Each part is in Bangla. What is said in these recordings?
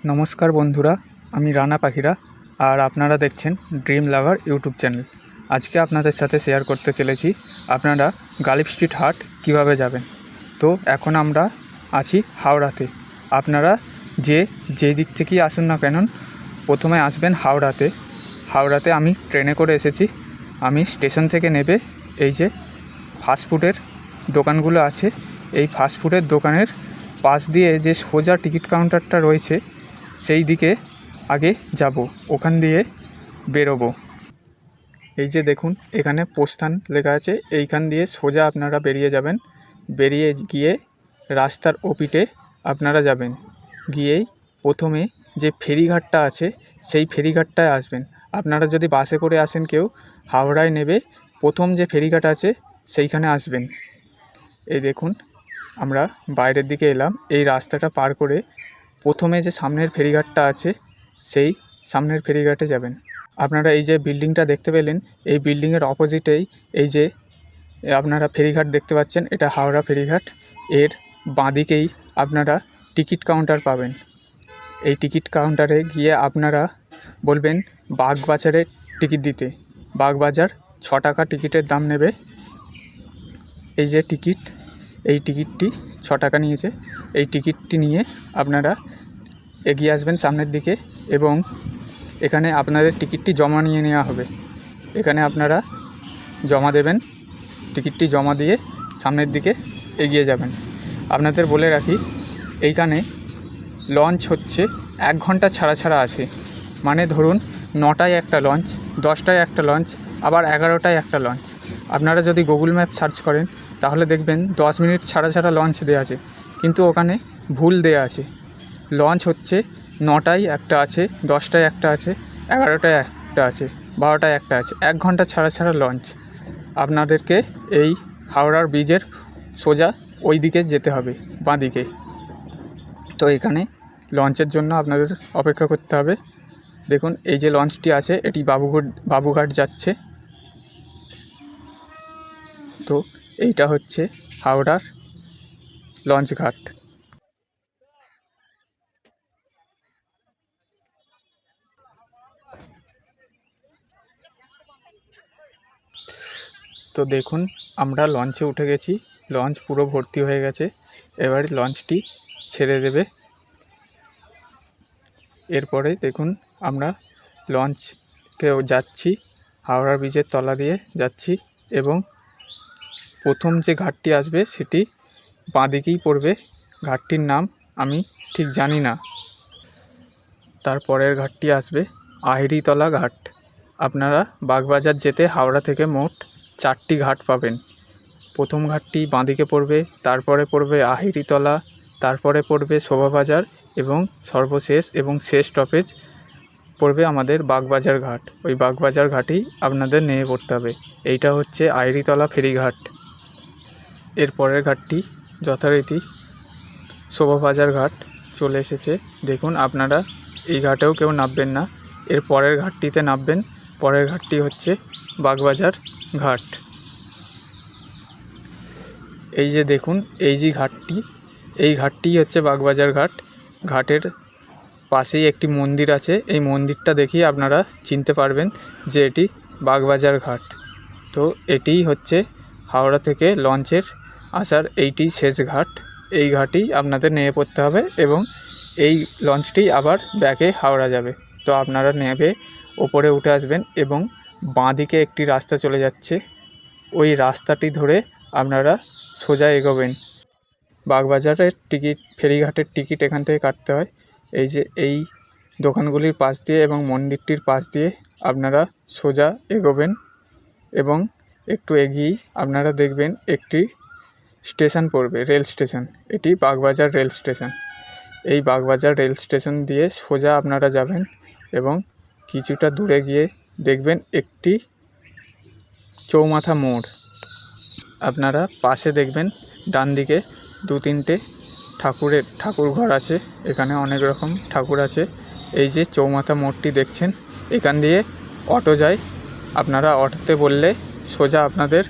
নমস্কার বন্ধুরা, আমি রানা পাখিরা আর আপনারা দেখছেন ড্রিম লাভার ইউটিউব চ্যানেল। আজকে আপনাদের সাথে শেয়ার করতে চলেছি আপনারা গালিব স্ট্রিট হাট কিভাবে যাবেন। তো এখন আমরা আছি হাওড়াতে। আপনারা যেই দিক থেকেই আসুন না কেন, প্রথমে আসবেন হাওড়াতে আমি ট্রেনে করে এসেছি। আমি স্টেশন থেকে নেবে এই যে ফাস্টফুডের দোকানগুলো আছে, এই ফাস্টফুডের দোকানের পাশ দিয়ে যে সোজা টিকিট কাউন্টারটা রয়েছে সেই দিকে আগে যাব, ওখান দিয়ে বেরোবো। এই যে দেখুন এখানে প্রস্থান লেখা আছে, এইখান দিয়ে সোজা আপনারা বেরিয়ে যাবেন। বেরিয়ে গিয়ে রাস্তার ওপিটে আপনারা যাবেন, গিয়েই প্রথমে যে ফেরিঘাটটা আছে সেই ফেরিঘাটটায় আসবেন। আপনারা যদি বাসে করে আসেন কেউ, হাওড়ায় নেবে প্রথম যে ফেরিঘাট আছে সেইখানে আসবেন। এই দেখুন আমরা বাইরের দিকে এলাম, এই রাস্তাটা পার করে প্রথমে যে সামনের ফেরিঘাটটা আছে সেই সামনের ফেরিঘাটে যাবেন। আপনারা এই যে বিল্ডিংটা দেখতে পেলেন, এই বিল্ডিংয়ের অপোজিটেই এই যে আপনারা ফেরিঘাট দেখতে পাচ্ছেন, এটা হাওড়া ফেরিঘাট। এর বাঁদিকেই আপনারা টিকিট কাউন্টার পাবেন। এই টিকিট কাউন্টারে গিয়ে আপনারা বলবেন বাগবাজারের টিকিট দিতে। বাগবাজার 6 টাকা টিকিটের দাম নেবে। এই যে টিকিট, এই টিকিটটি 6 টাকা নিয়েছে। এই টিকিটটি নিয়ে আপনারা এগিয়ে আসবেন সামনের দিকে এবং এখানে আপনাদের টিকিটটি জমা নিয়ে নেওয়া হবে। এখানে আপনারা জমা দেবেন, টিকিটটি জমা দিয়ে সামনের দিকে এগিয়ে যাবেন। আপনাদের বলে রাখি, এইখানে লঞ্চ হচ্ছে 1 ঘন্টা ছাড়া আছে। মানে ধরুন 9টায় একটা লঞ্চ, 10টায় একটা লঞ্চ, আবার 11টায় একটা লঞ্চ। আপনারা যদি গুগল ম্যাপ সার্চ করেন তাহলে দেখবেন 10 মিনিট ছাড়া লঞ্চ দেওয়া আছে, কিন্তু ওখানে ভুল দেওয়া আছে। লঞ্চ হচ্ছে 9টায় একটা আছে, 10টায় একটা আছে, 11টায় একটা আছে, 12টায় একটা আছে। 1 ঘন্টা ছাড়া লঞ্চ। আপনাদেরকে এই হাওড়ার ব্রিজের সোজা ওই দিকে যেতে হবে, বাঁ দিকে। তো এখানে লঞ্চের জন্য আপনাদের অপেক্ষা করতে হবে। দেখুন এই যে লঞ্চটি আছে এটি বাবুঘাট যাচ্ছে। তো এইটা হচ্ছে হাওড়ার লঞ্চ ঘাট। তো দেখুন আমরা লঞ্চে উঠে গেছি, লঞ্চ পুরো ভর্তি হয়ে গেছে। এবারে লঞ্চটি ছেড়ে দেবে। এরপরে দেখুন আমরা লঞ্চকেও যাচ্ছি, হাওড়া ব্রিজের তলা দিয়ে যাচ্ছি এবং প্রথম যে ঘাটটি আসবে সেটি বাঁদিকেই পড়বে। ঘাটটির নাম আমি ঠিক জানি না। তারপরের ঘাটটি আসবে আহিরিতলা ঘাট। আপনারা বাগবাজার যেতে হাওড়া থেকে মোট 4টি ঘাট পাবেন। প্রথম ঘাটটি বাঁদিকে পড়বে, তারপরে পড়বে আহিরিতলা, তারপরে পড়বে শোভাবাজার এবং সর্বশেষ এবং শেষ স্টপেজ পড়বে আমাদের বাগবাজার ঘাট। ওই বাগবাজার ঘাটেই আপনাদের নেমে পড়তে হবে। এইটা হচ্ছে আহিরিতলা ফেরিঘাট। এর পরের ঘাটটি যথারীতি শোভাবাজার ঘাট চলে এসেছে। দেখুন আপনারা এই ঘাটেও কেউ নামবেন না, এর পরের ঘাটটিতে নামবেন। পরের ঘাটটি হচ্ছে বাগবাজার ঘাট। এই যে দেখুন এই যে ঘাটটি, এই ঘাটটিই হচ্ছে বাগবাজার ঘাট। ঘাটের পাশেই একটি মন্দির আছে, এই মন্দিরটা দেখেই আপনারা চিনতে পারবেন যে এটি বাগবাজার ঘাট। তো এটিই হচ্ছে হাওড়া থেকে লঞ্চের আসার এইটি শেষ ঘাট। এই ঘাটেই আপনাদের নেমে পড়তে হবে এবং এই লঞ্চটি আবার ব্যাকে হাওড়া যাবে। তো আপনারা নেমে ওপরে উঠে আসবেন এবং বাঁদিকে একটি রাস্তা চলে যাচ্ছে, ওই রাস্তাটি ধরে আপনারা সোজা এগোবেন। বাগবাজারের টিকিট, ফেরিঘাটের টিকিট এখান থেকে কাটতে হয়। এই যে এই দোকানগুলির পাশ দিয়ে এবং মন্দিরটির পাশ দিয়ে আপনারা সোজা এগোবেন এবং একটু এগিয়েই আপনারা দেখবেন একটি স্টেশন পড়বে, রেল স্টেশন। এটি বাগবাজার রেল স্টেশন। এই বাগবাজার রেল স্টেশন দিয়ে সোজা আপনারা যাবেন এবং কিছুটা দূরে গিয়ে দেখবেন একটি চৌমাথা মোড়। আপনারা পাশে দেখবেন ডান দিকে 2-3টে ঠাকুর ঘর আছে। এখানে অনেক রকম ঠাকুর আছে। এই যে চৌমাথা মোড়টি দেখছেন, এখান দিয়ে অটো যায়। আপনারা অটোতে বললে সোজা আপনাদের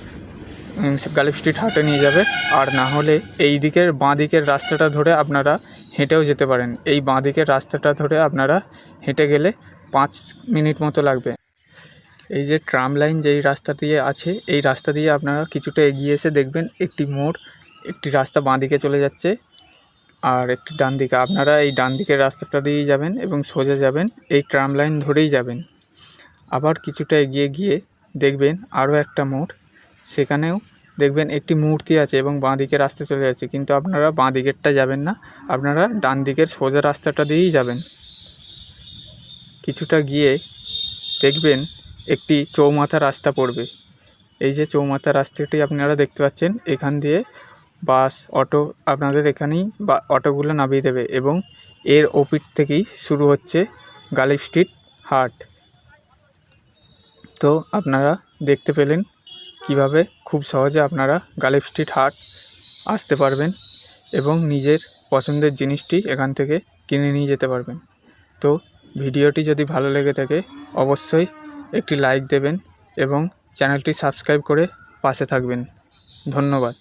গালিব স্ট্রিট হাটে নিয়ে যাবে। আর না হলে এই দিকের বাঁ দিকের রাস্তাটা ধরে আপনারা হেঁটেও যেতে পারেন। এই বাঁদিকের রাস্তাটা ধরে আপনারা হেঁটে গেলে 5 মিনিট মতো লাগবে। এই যে ট্রাম লাইন যেই রাস্তা দিয়ে আছে, এই রাস্তা দিয়ে আপনারা কিছুটা এগিয়ে এসে দেখবেন একটি মোড়, একটি রাস্তা বাঁদিকে চলে যাচ্ছে আর একটি ডান দিকে। আপনারা এই ডান দিকের রাস্তাটা দিয়েই যাবেন এবং সোজা যাবেন, এই ট্রাম লাইন ধরেই যাবেন। আবার কিছুটা এগিয়ে গিয়ে দেখবেন আরও একটা মোড়, সেখানেও দেখবেন একটি মূর্তি আছে এবং বাঁ দিকের রাস্তা চলে যাচ্ছে, কিন্তু আপনারা বাঁ দিকেরটা যাবেন না, আপনারা ডান দিকের সোজা রাস্তাটা দিয়েই যাবেন। কিছুটা গিয়ে দেখবেন একটি চৌমাথা রাস্তা পড়বে। এই যে চৌমাথা রাস্তাটি আপনারা দেখতে পাচ্ছেন, এখান দিয়ে বাস, অটো আপনাদের এখানেই বা অটোগুলো নামিয়ে দেবে এবং এর ওপিঠ থেকেই শুরু হচ্ছে গালিব স্ট্রিট হাট। তো আপনারা দেখতে পেলেন কিভাবে খুব সহজে আপনারা গালিব স্ট্রিট হাট আসতে পারবেন এবং নিজের পছন্দের জিনিসটি এখান থেকে কিনে নিয়ে যেতে পারবেন। তো ভিডিওটি যদি ভালো লেগে থাকে অবশ্যই একটি লাইক দেবেন এবং চ্যানেলটি সাবস্ক্রাইব করে পাশে থাকবেন। ধন্যবাদ।